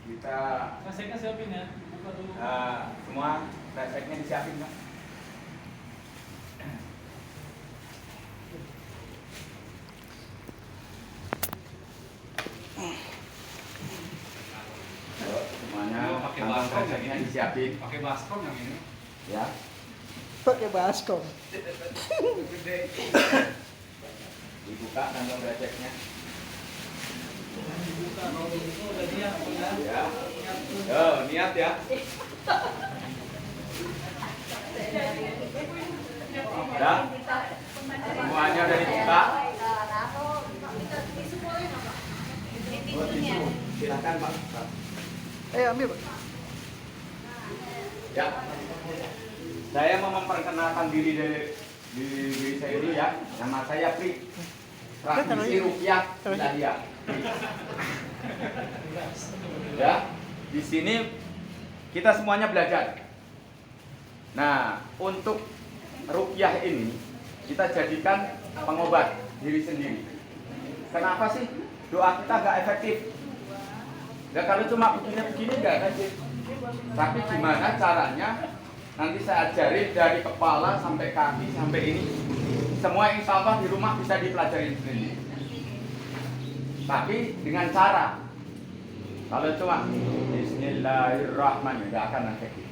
kita Reseknya siapin ya, buka dulu. semua reseknya disiapin Pak. Semuanya pakai kantong baskom reseknya yang ini. disiapin Pakai baskom yang ini. ya. Pakai baskom. Gede. Dibuka kantong reseknya. Dibuka kalau begitu udah niat ya. Ya. Yo, niat ya. Ya. Semuanya udah dibuka. Oh, tisu. Silakan Pak. Ambil Pak. Ya. Saya mau memperkenalkan diri saya dulu ya. Nama saya Pri. Praktisi Ruqyah Ilahiyah. Ya. Di sini kita semuanya belajar. Nah, untuk ruqyah ini kita jadikan pengobat diri sendiri. Kenapa sih doa kita nggak efektif? Ya kalau cuma begini-begini nggak efektif. Tapi gimana caranya? Nanti saya ajarin dari kepala sampai kaki sampai ini. Semua insya Allah di rumah bisa dipelajari sendiri. Tapi dengan cara, kalau cuma Bismillahirrahmanirrahim nggak akan efektif.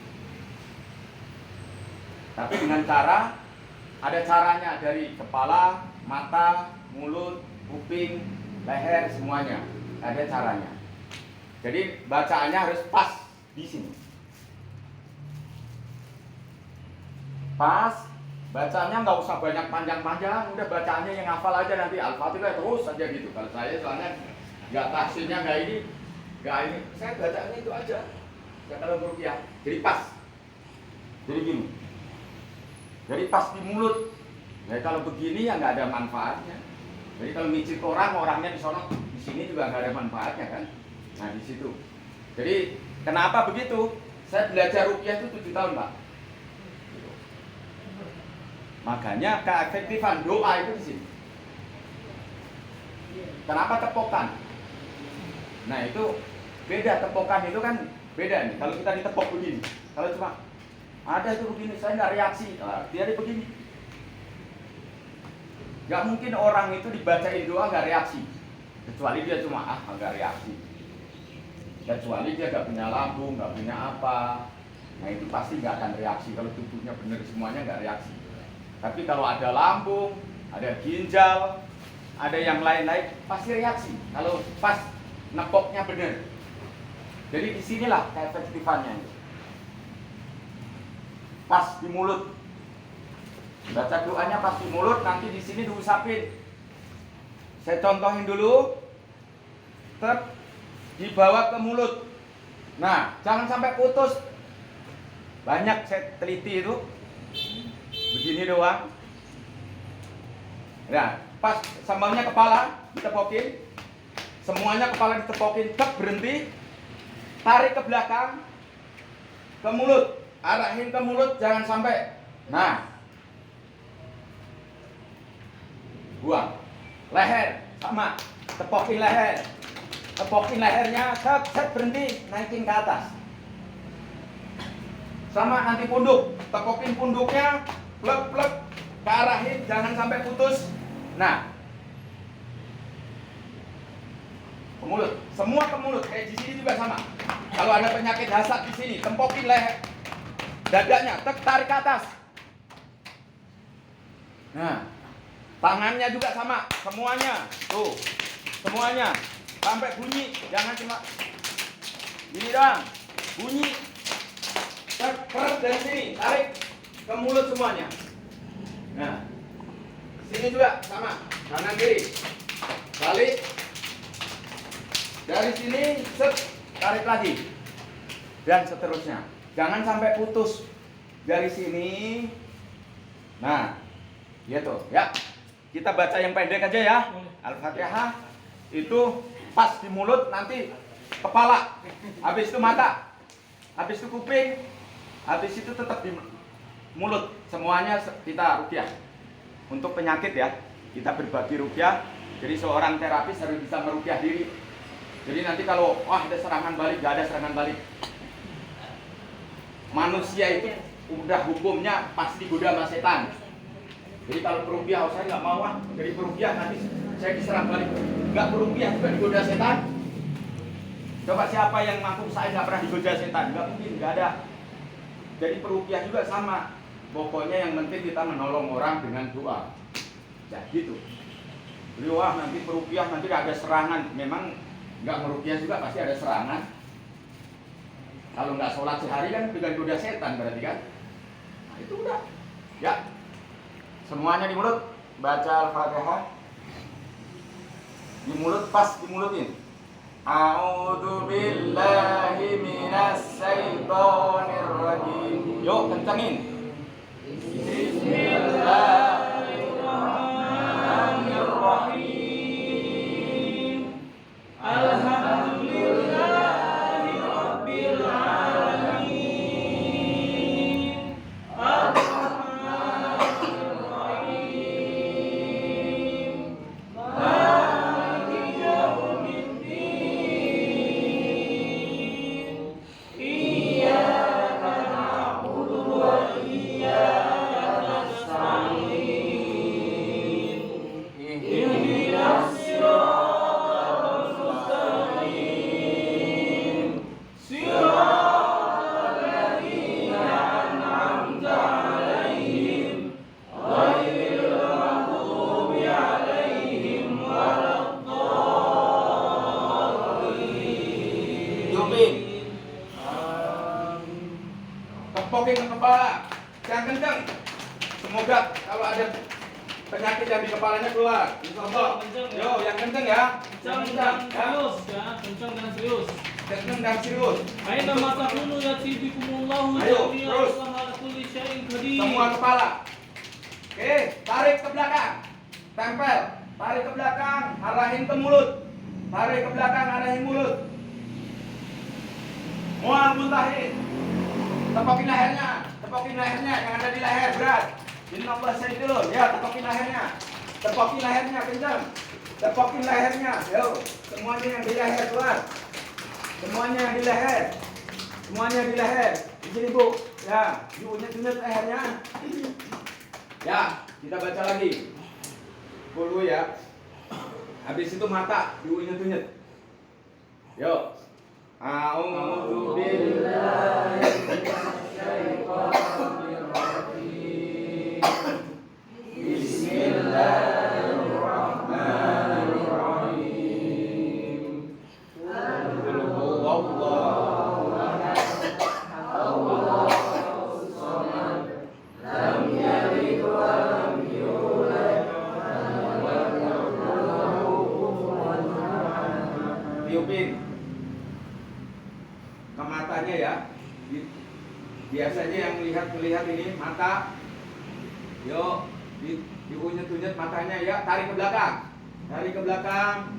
Tapi dengan cara, ada caranya dari kepala, mata, mulut, kuping, leher, semuanya ada caranya. Jadi bacaannya harus pas di sini. Pas, bacanya nggak usah banyak panjang-panjang, udah bacaannya yang hafal aja nanti Al-Fatihah terus aja gitu. Kalau saya soalnya nggak tafsirnya nggak ini, saya bacanya itu aja. Ya kalau ruqyah, jadi pas. Jadi gini. Jadi pas di mulut. Jadi kalau begini ya nggak ada manfaatnya. Jadi kalau micit orangnya di sono, di sini juga nggak ada manfaatnya kan. Nah di situ. Jadi kenapa begitu? Saya belajar ruqyah itu 7 tahun Pak. Makanya keefektifan doa itu di sini. Kenapa tepokan? Nah itu beda, tepokan itu kan beda nih. Kalau kita ditepok begini, kalau cuma ada itu begini, saya nggak reaksi. Nah, dia ada begini. Gak mungkin orang itu dibacain doa nggak reaksi, kecuali dia cuma nggak reaksi. Kecuali dia nggak punya lambung, nggak punya apa. Nah itu pasti nggak akan reaksi. Kalau tubuhnya benar semuanya nggak reaksi. Tapi kalau ada lambung, ada ginjal, ada yang lain-lain, pasti reaksi. Kalau pas nepoknya benar. Jadi disinilah keefektifannya. Pas di mulut. Baca doanya pas di mulut, nanti di sini diusapin. Saya contohin dulu. Dibawa ke mulut. Nah, jangan sampai putus. Banyak saya teliti itu. Begini doang. Nah, pas sambalnya kepala ditepokin. Semuanya kepala ditepokin, berhenti. Tarik ke belakang. Ke mulut. Arahin ke mulut, jangan sampai. Nah. Buang. Leher sama. Tepokin leher. Tepokin lehernya, berhenti, naikin ke atas. Sama nanti punduk. Tepokin punduknya. Plek, kearahin, jangan sampai putus. Nah, ke mulut, semua ke mulut. Kayak di sini juga sama. Kalau ada penyakit hasad di sini, tempokin leher, dadanya, tarik ke atas. Nah, tangannya juga sama, semuanya, tuh, semuanya, sampai bunyi, jangan cuma gini doang, bunyi, keret dari sini, tarik ke mulut semuanya. Nah, sini juga sama, kanan kiri, balik, dari sini, tarik lagi, dan seterusnya. Jangan sampai putus dari sini. Nah, gitu ya. Kita baca yang pendek aja ya. Al-Fatihah itu pas di mulut, nanti kepala, habis itu mata, habis itu kuping, habis itu tetap di mulut. Semuanya kita ruqyah. Untuk penyakit ya, kita berbagi ruqyah. Jadi seorang terapis harus bisa meruqyah diri. Jadi nanti kalau wah ada serangan balik, gak ada serangan balik. Manusia itu udah hukumnya pasti digoda sama setan. Jadi kalau perupiah, saya nggak mau jadi perupiah nanti saya diserang balik. Nggak perupiah juga digoda setan. Coba siapa yang mampu saya nggak pernah digoda setan? Nggak mungkin, nggak ada. Jadi perupiah juga sama. Pokoknya yang penting kita menolong orang dengan doa. Ya gitu. Beliau nanti perupiah nanti ada serangan. Memang nggak merupiah juga pasti ada serangan. Kalau nggak sholat sehari kan dengan goda setan berarti kan. Nah itu udah. Ya. Semuanya di mulut. Baca Al-Fatihah. Di mulut pas dimulutin. A'udzu billahi minas syaitonir rajim. Yuk kencangin. Bismillahirrahmanirrahim. Alhamdulillahi rabbil alamin. Ar-Rahmanir Rahim. Maliki yaumiddin. Iyyaka na'budu wa iyyaka nasta'in. Ihdinas siratal mustaqim. Siratal ladzina an'amta 'alaihim ghairil maghdubi 'alaihim waladdallin. Yupin. Tepokin ke kepala. Jangan kencang. Semoga kalau ada penyakit yang di kepalanya keluar. Insyaallah. Yo, yang kencang ya. Kencang dan serius ya, kencang dan serius. Kencang dan serius. Aina ma takunu yati bikumullahu Ayo, jami'an terus. wa ala kulli syai'in qadir. Semua kepala. Oke, tarik ke belakang. Tempel. Tarik ke belakang, arahin ke mulut. Tarik ke belakang, arahin mulut. Mual muntahin. Tepokin lehernya. Tepokin lehernya yang ada di leher berat. Innallaha sayyidul. Ya, tepokin lehernya. Tepokin lehernya kencang. Tepokin lehernya. Yo, semuanya yang di leher keluar. Semuanya yang di leher. Semuanya di leher. Di sini, Bu. Ya, diunyet-unyet lehernya. Ya, kita baca lagi. Dulu ya. Habis itu mata diunyet-unyet. Yo. A'udzu billahi minasyaitonir rajim. Bismillahirrahmanirrahim. Qul huwallahu ahad. Allahus samad. Lam yalid wa lam yulad. Wa lam yakul lahu kufuwan ahad. Tiupin ke matanya ya. Biasanya yang melihat ini mata. Yuk, diunyet-unyet matanya ya, tarik ke belakang. Tarik ke belakang.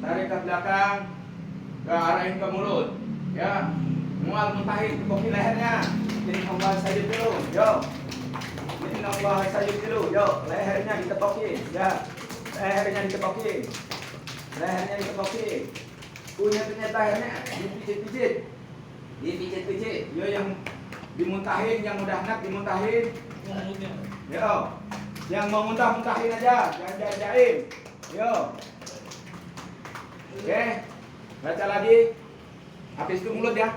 Tarik ke belakang. Ke arahin ke mulut. Ya. Mual muntahin, tepokin lehernya. Ini Allah sajid dulu. Yuk. Ini Allah sajid dulu. Yuk, lehernya ditepokin. Ya. Lehernya ditepokin. Lehernya ditepokin. Unyet-unyet lehernya, dipijit-pijit. Dipijit-pijit. Yo yang dimuntahin, yang udah enak dimuntahin. Mulutnya. Yo. Yang mau muntah-muntahin aja, jangan jain-jain. Yo. Oke. Baca lagi. Habis itu mulut ya.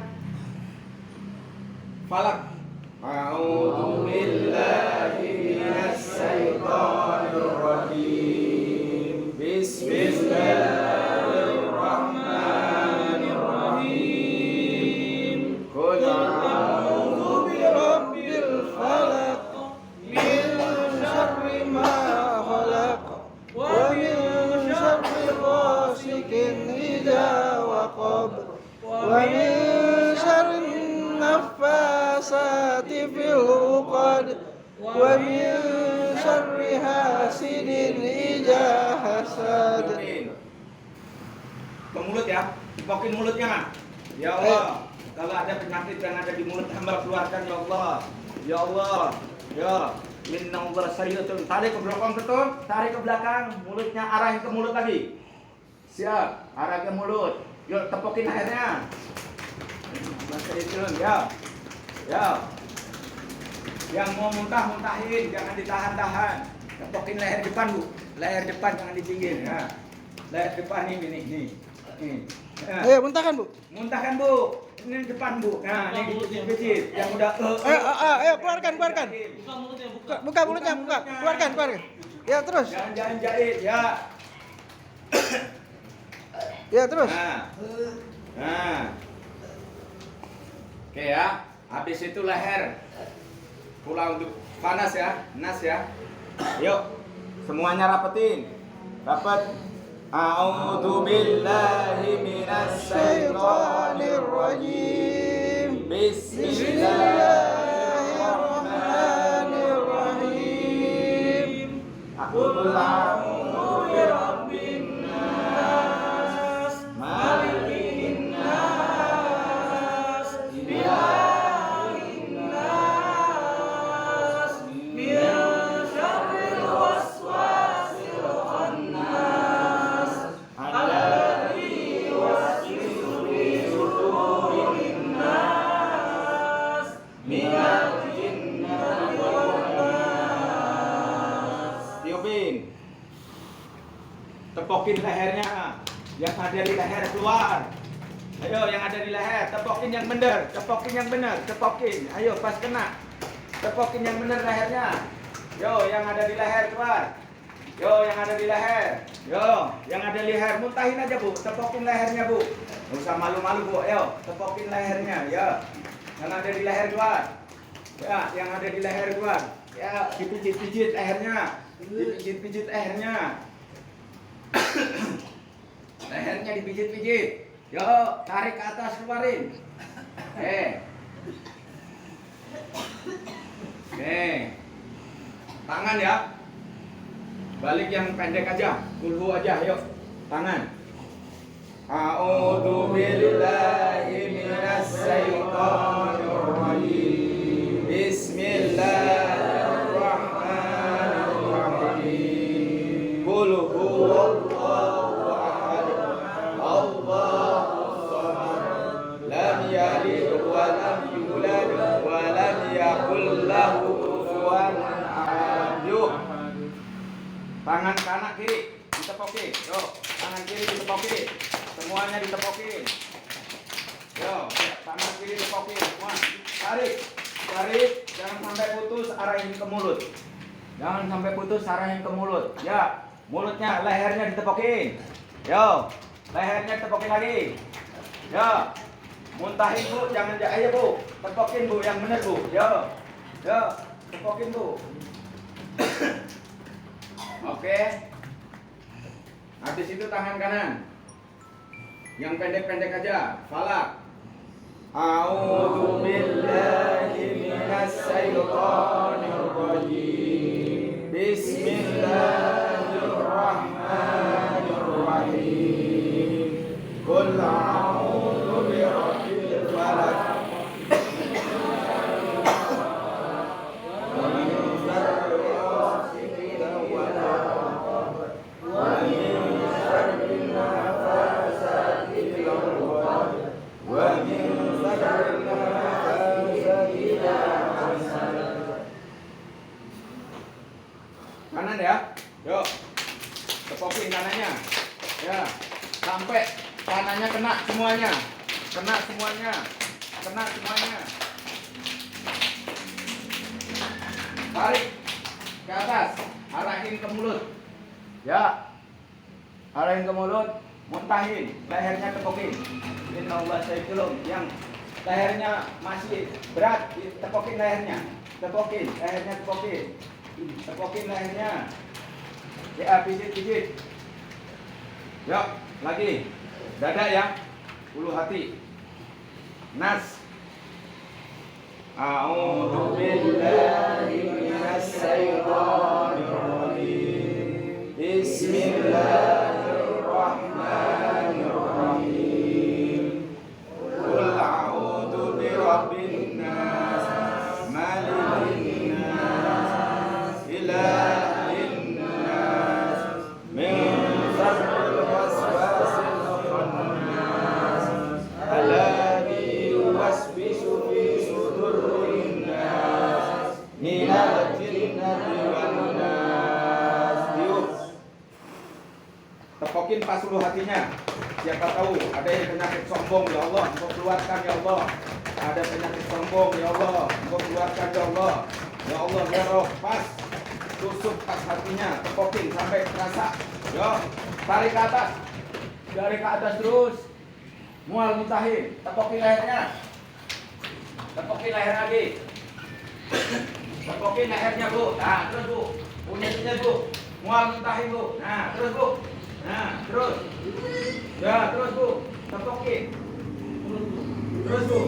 Falak. A'udzu billahi minas syaitonir rajim. Bismillahirrahmanirrahim. Qul a'udzu birabbil falaq min syarri ma khalaq wa min syarri ghasikin idza waqab wa min syarri naffasati fil 'uqad wa min syarri hasidin idza hasad. Ke mulut ya, dipokin mulutnya mah. Ya Allah, kalau ada penyakit yang ada di mulut hamba keluarkan ya Allah. Ya Allah. Ya, innallaha sayyidun. Tarik ke belakang betul, tarik ke belakang, mulutnya arahin ke mulut lagi. Siap, arah ke mulut. Yuk tepokin lehernya. Bahasa itu, ya. Ya. Yang mau muntah muntahin, jangan ditahan-tahan. Tepokin leher depan bu, leher depan jangan di pinggir. Ya. Leher depan ini nih. Ya. Ayo muntahkan bu. Muntahkan bu, ini depan bu. Nah ini dipijit-pijit. Yang udah Ayo keluarkan. Buka mulutnya, buka. Buka mulutnya, buka. Keluarkan. Ya terus. Jangan jahit ya. Ya terus. Nah. Oke ya. Habis itu leher. Pulang untuk panas ya, nas ya. Yuk, semuanya rapetin. Rapat. A'udzu billahi minasy syaithanir rajim. Bismillahirrahmanirrahim. Qul a'udzu birabbin nas, malikin nas, ilahin nas, min syarril waswasil khannas, alladzi yuwaswisu fi sudurin nas, minal jinnati wan nas. Tiupin. Tepokin lehernya. Yang ada di leher keluar. Ayo yang ada di leher, tepokin yang benar, tepokin. Ayo pas kena. Tepokin yang benar lehernya. Yo, yang ada di leher keluar. Yo, yang ada di leher. Yo, yang ada di leher muntahin aja, Bu. Tepokin lehernya, Bu. Enggak usah malu-malu, Bu. Ayo, tepokin lehernya, ya. Yang ada di leher keluar. Ya, yang ada di leher keluar. Ya, dipijit-pijit lehernya. Dipijit-pijit lehernya. Lehernya dipijit-pijit. Yo, tarik ke atas, keluarin. Oke. Tangan ya. Balik yang pendek aja. Kulhu aja, yuk. Tangan. A'udzu billahi minasy syaithanir rajim. Bismillahirrahmanirrahim. Qul huwallahu ahad. Allahus samad. Lam yalid wa lam yulad wa lam yakul lahu kufuwan ahad. Yuk. Tangan kanan kiri ditepokin. Yo, tangan kiri ditepokin. Semuanya ditepokin. Yo, tangan kiri ditepokin. Semua. Tarik. Jangan sampai putus, arahin ke mulut. Jangan sampai putus, arahin ke mulut. Ya, mulutnya, lehernya ditepokin. Yo, lehernya ditepokin lagi. Ya, muntahin Bu, jangan ayo Bu. Tepokin Bu, yang benar Bu. Yo, tepokin Bu. Oke. Habis itu tangan kanan. Yang pendek-pendek aja. Falak. A'udzu billahi minasy syaithanir rajim. Bismillahirrahmanirrahim. Qul a'udzu birabbil falaq. Kanan ya, yuk, tepokin kanannya, ya, sampai kanannya kena semuanya, tarik ke atas, arahin ke mulut, ya, arahin ke mulut, muntahin, lehernya tepokin, innallaha sayyi'ul yang lehernya masih berat, tepokin lehernya, tepokin lehernya. Ya, pijit. Yuk, lagi. Dada ya. Ulu hati. Nas. A'udzu billahi minasy syaithanir rajim. Bismillahirrahmanirrahim. Qul a'udzu birabbin nas, malikin nas, ilahin nas, min syarril waswasil khannas, siapa tahu ada yang penyakit sombong ya Allah, Engkau keluarkan ya Allah. Ada penyakit sombong ya Allah, Engkau keluarkan ya Allah. Ya Allah ya Roh, pas tusuk pas hatinya, tepokin sampai terasa. Yo, tarik ke atas, dari ke atas terus. Mual muntahin, tepokin lehernya, tepokin leher lagi, tepokin lehernya Bu. Nah terus Bu, punya Bu, mual muntahin Bu. Nah terus Bu, nah terus, ya terus Bu, tepokin, terus Bu.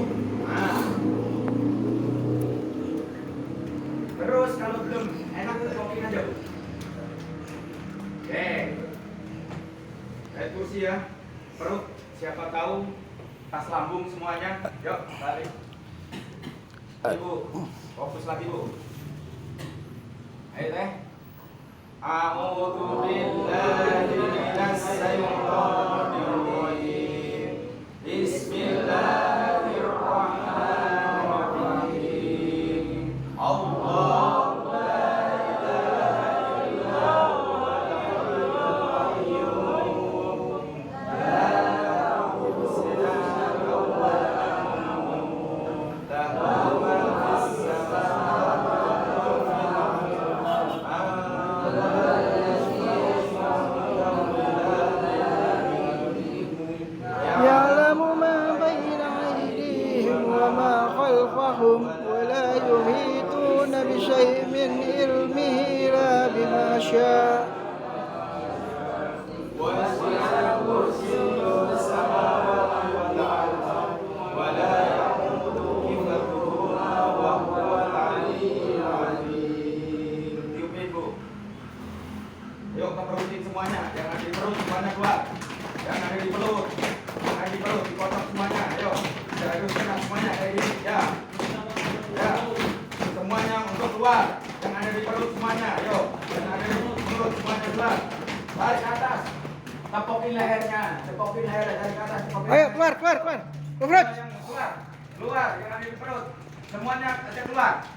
Nah, terus kalau belum enak tepokin aja Bu. Oke, saya kursi ya, perut. Siapa tahu tas lambung semuanya. Yuk, balik. Ibu, fokus lagi Bu. Ayo teh. A'udzu billahi minas syaitonir rajim. Bismillahirrahmanirrahim. Allah ولا يحيطون بشيء من علمه إلا بما شاء Yuk keperutin semuanya, jangan di perut semuanya keluar, jangan ada di perut, jangan di perut, dipotong semuanya, ayo, jangan semuanya kayak gini, ya, ya, semuanya untuk keluar, jangan ada di perut semuanya, ayo, jangan ada di perut semuanya keluar, tarik ke atas, tepokin lehernya dari ke atas, tepokin. Ayo keluar keluar. Keluar, keluar, jangan ada di perut, semuanya aja keluar,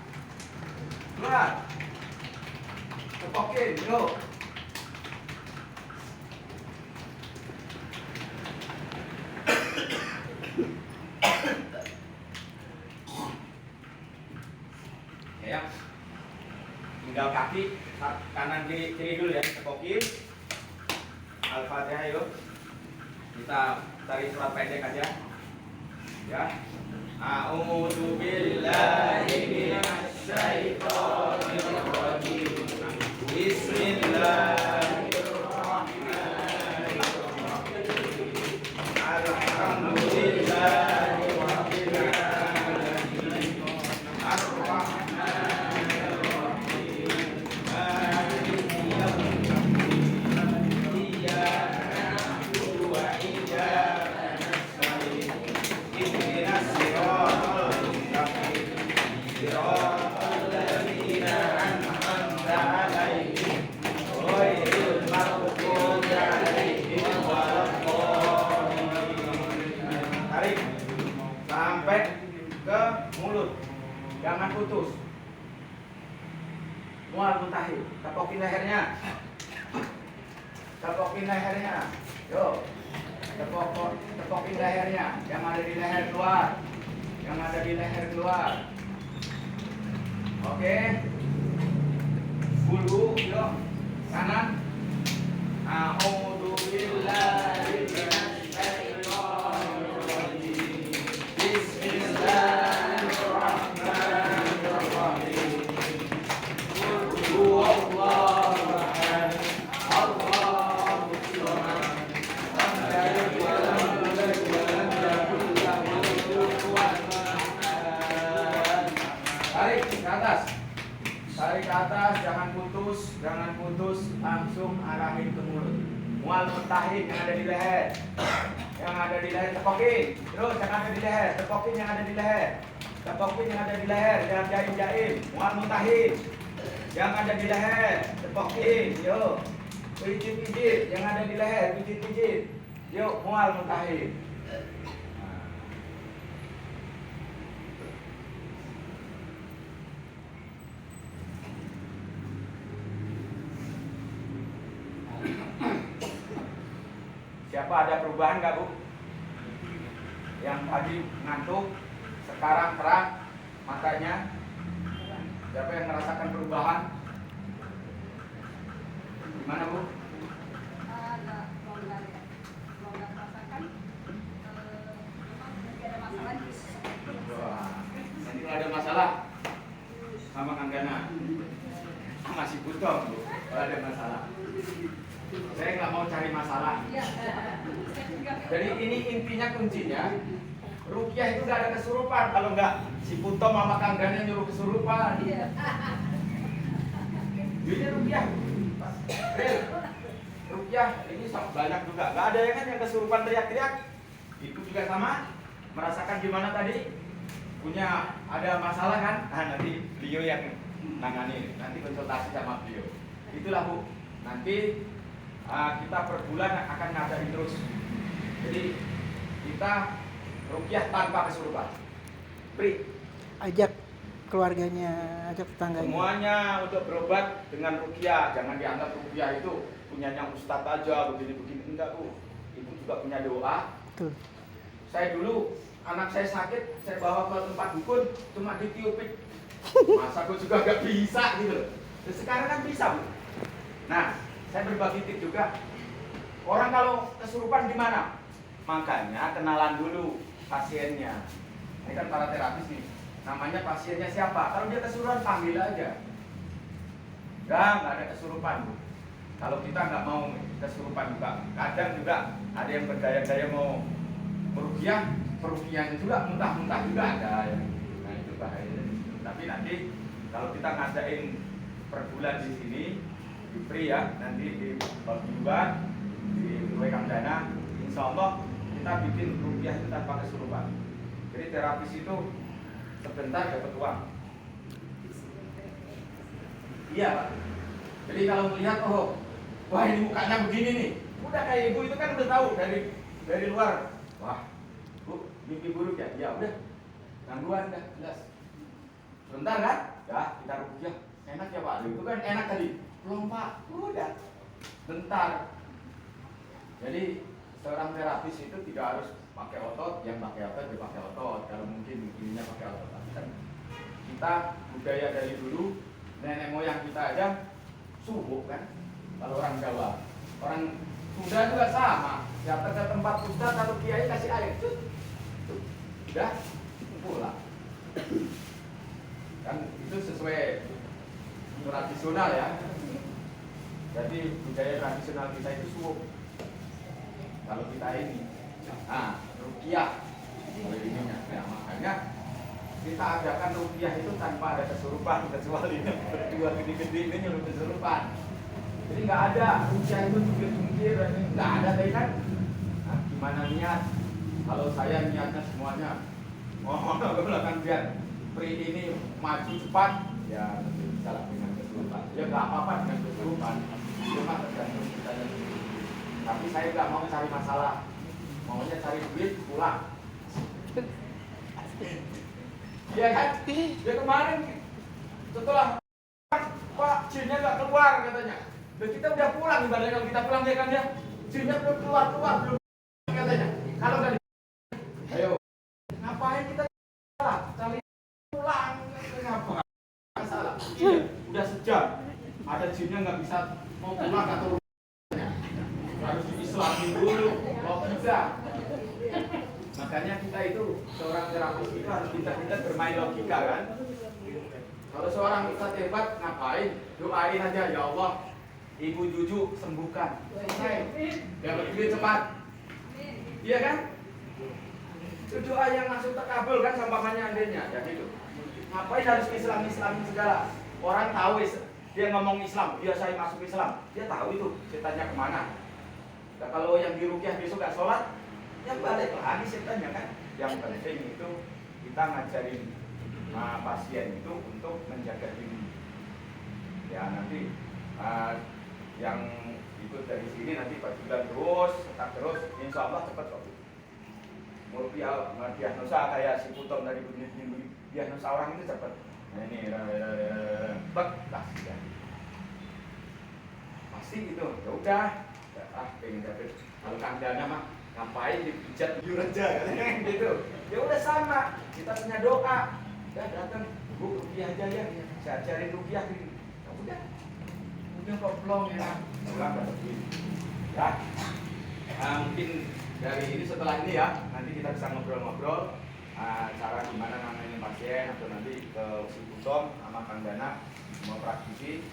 tepokin, yuk. Ya, tinggal kaki kanan kiri dulu ya, tepokin. Al-Fatihah yuk. Kita cari surat pendek aja. Ya. A'udzu billahi minasy syaithanir rajim. Bismillahirrahmanirrahim. Alhamdulillahi rabbil alamin. Tarik sampai ke mulut, jangan putus. Mual muntahin, tepokin lehernya, yuk, tepokin lehernya, yang ada di leher keluar, oke, bulu, yuk, kanan. A'udzu billahi minasy syaithanir rajim. Bismillahirrahmanirrahim. Qul huwallahu ahad. Allahus samad. Lam yalid wa lam yulad wa lam yakul lahu kufuwan ahad. Tarik ke atas, jangan putus, langsung arahin ke mulut. Mual muntahin yang ada di leher, tepokin. Terus yang ada di leher, tepokin yang ada di leher, jangan jaim. Mual muntahin yang ada di leher, tepokin. Yuk, pijit yang ada di leher, pijit. Yuk, mual muntahin. Siapa Siapa ada perubahan nggak, Bu? Yang tadi ngantuk, sekarang terang matanya. Siapa yang merasakan perubahan? Gimana, Bu? Wah, nanti kalau ada masalah sama Kang Gana, masih butuh, Bu. Kalau ada masalah, saya nggak mau cari masalah. Jadi ini intinya, kuncinya rukyah itu gak ada kesurupan. Kalau nggak si Puto sama Kang Gana nyuruh kesurupan. Ini rukyah, real. Rukyah ini banyak juga. Gak ada yang kesurupan teriak-teriak. Itu juga sama. Merasakan gimana tadi? Punya ada masalah kan? Nah, nanti beliau yang nangani. Nanti konsultasi sama beliau. Itulah, Bu. Nanti kita per bulan akan ngadain terus. Jadi kita rukyah tanpa kesurupan. Beri. Ajak keluarganya, ajak tetangganya. Semuanya untuk berobat dengan rukyah. Jangan dianggap rukyah itu punyanya ustadz aja begini-begini. Enggak, Bu. Ibu juga punya doa. Betul. Saya dulu anak saya sakit, saya bawa ke tempat dukun cuma ditiupin. Masa aku juga gak bisa gitu loh. Terus sekarang kan bisa, Bu. Nah, saya berbagi tip juga. Orang kalau kesurupan gimana? Makanya kenalan dulu pasiennya. Ini kan para terapis nih. Namanya pasiennya siapa? Kalau dia kesurupan panggil aja. Nggak ada kesurupan, Bu. Kalau kita nggak mau kesurupan juga, kadang juga ada yang berdaya-daya mau merukyah, perukyahnya juga muntah-muntah juga ada ya. Nah itu bahaya. Tapi nanti kalau kita ngadain per bulan di sini di free ya, nanti di Paguyuban, di Kang Dana, insya Allah kita bikin rukyah itu tanpa kesurupan. Jadi terapis itu sebentar dapat uang. Iya, Pak. Jadi kalau melihat, oh, wah ini mukanya begini nih, udah kayak ibu itu kan udah tahu dari luar. Wah, Bu, mimpi buruk ya? Ya udah, gangguan dah, jelas. Sebentar kan? Ya, kita rukyah. Enak ya Pak? Itu kan enak tadi. Belum Pak, udah. Bentar. Jadi seorang terapis itu tidak harus pakai otot, yang pakai otot dia pakai otot. Kalau mungkin ininya pakai otot, tapi kan kita budaya dari dulu, nenek moyang kita aja subuh kan. Kalau orang Jawa, orang Sunda juga sama. Datang ke tempat ustaz atau kiai kasih air, udah pulang. Kan itu sesuai tradisional ya. Jadi budaya tradisional kita itu subuh. Kalau kita ini, nah rukyah, ya, makanya kita adakan rukyah itu tanpa ada kesurupan, kecuali berdua gede-gede ini nyuruh kesurupan. Jadi nggak ada rukyah itu cungkir-cungkir, nggak ada tadi kan. Nah, gimana niat? Kalau saya niatnya semuanya, mohon ke belakang biar pri ini maju cepat, ya nanti bisa lah dengan kesurupan. Ya nggak apa-apa dengan kesurupan, cuma tergantung kita sendiri. Tapi saya nggak mau cari masalah, maunya cari duit pulang. Iya kan? Ya kemarin setelah Pak jinnya nggak keluar katanya. Dan kita udah pulang, ibaratnya kalau kita pulang dia kan ya jinnya belum keluar belum katanya. Kalau dari ayo ngapain kita cari pulang ngapa? Masalah. Iya, udah sejam ada jinnya nggak bisa mau pulang atau harus diislamin dulu. Oh bisa. Makanya kita itu seorang terapis itu harus pintar-pintar bermain logika kan. Kalau seorang ustaz hebat ngapain? Doain aja, ya Allah, Ibu Juju sembuhkan. Dapat duit cepat. Iya kan? Itu doa yang langsung terkabul kan sama mamanya andainya, ya gitu. Ngapain harus Islamin segala? Orang tahu dia ngomong Islam, dia saya masuk Islam, dia tahu itu setannya kemana. Nah, kalau yang dirukyah besok gak sholat, yang balik lagi setannya kan. Yang penting itu kita ngajarin pasien itu untuk menjaga diri. Ya nanti yang ikut dari sini nanti bulan terus, tetap terus, insya Allah cepat kok. Mau diagnosa kayak si Putom dari begini diagnosa orang itu cepat. Nah ini cepat pasti ya. Pasti gitu. Ya udah pengen dapet. Kalau Kang Dana mah ngapain dipijat buyur aja katanya gitu. Ya udah sama, kita punya doa. Udah datang, Bu, rupiah aja ya, saya ajarin rupiah gitu. Ya udah kok plong ya. Pulang dapat duit. Ya. Mungkin dari ini setelah ini ya, nanti kita bisa ngobrol-ngobrol cara gimana nanganin pasien atau nanti ke si Kutom sama Kang Dana mau praktisi.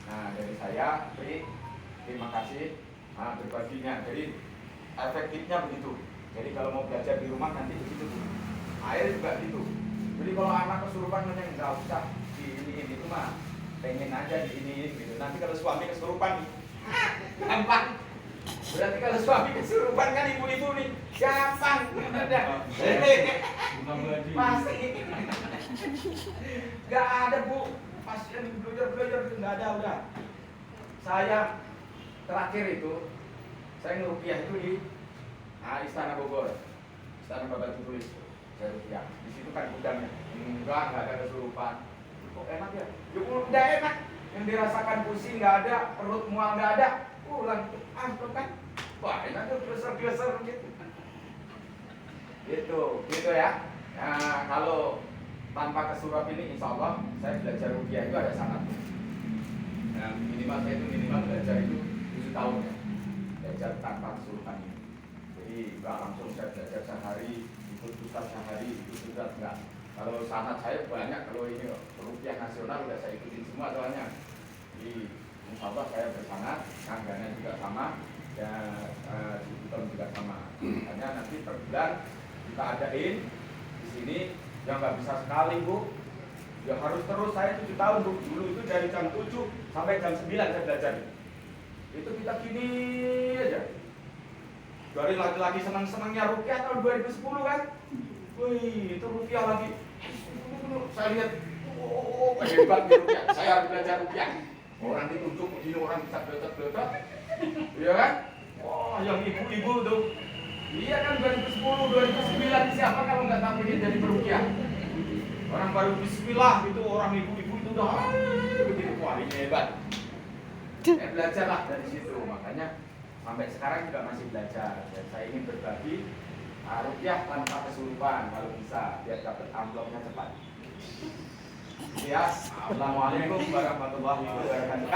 Nah dari saya, terima kasih berbaginya. Jadi efektifnya begitu. Jadi kalau mau belajar di rumah nanti begitu. Air juga gitu. Jadi kalau anak kesurupan nggak usah diiniin itu mah, pengen aja diiniin gitu. Nanti kalau suami kesurupan, gampang. Berarti kalau suami kesurupan kan ibu-ibu nih, gampang. Ada. Pasti. Gak ada Bu, pasien belajar nggak ada udah. Saya terakhir itu, saya ngerupiah itu di Istana Bogor, Istana Babat Tulis. Saya rupiah. Di situ kan gudangnya. Enggak ada kesurupan. Kok enak ya? Ya udah enak. Yang dirasakan pusing nggak ada, perut mual nggak ada. Pulang kan? Wah enak tuh geser gitu. Gitu ya. Nah, kalau tanpa kesurupan ini, insya Allah saya belajar rupiah itu ada sangatnya. Nah, saya itu minimal belajar itu 7 tahun ya. Belajar tanpa kesurupan ini. Jadi nggak langsung saya belajar sehari, ikut ustaz sehari, itu sudah enggak. Kalau sanat saya banyak, kalau ini rupiah nasional udah saya ikutin semua soalnya. Jadi insya Allah saya bersanat, Kang Dana juga sama, dan Kutom juga sama. Hanya nanti per bulan kita adain di sini yang nggak bisa sekali Bu. Ya harus terus, saya 7 tahun Bu. Dulu itu dari jam 7 sampai jam 9 saya belajar. Itu kita gini aja. Dari lagi-lagi senang-senangnya rupiah tahun 2010 kan. Wih, itu rupiah lagi. Saya lihat, oh hebat nih rupiah. Saya harus belajar rupiah. Orang ditunjuk begini, orang bisa beletot-beletot. Iya kan? Wah, yang ibu-ibu tuh. Iya kan 2010, 2009 siapa kalau nggak tahu ini dari perukiah? Orang baru bismillah gitu, orang ibu-ibu itu udah begitu, wah ini hebat. Saya belajarlah dari situ, makanya sampai sekarang juga masih belajar. Dan saya ingin berbagi rupiah tanpa kesurupan kalau bisa, biar dapat amplopnya cepat. Ya, assalamualaikum warahmatullahi wabarakatuh.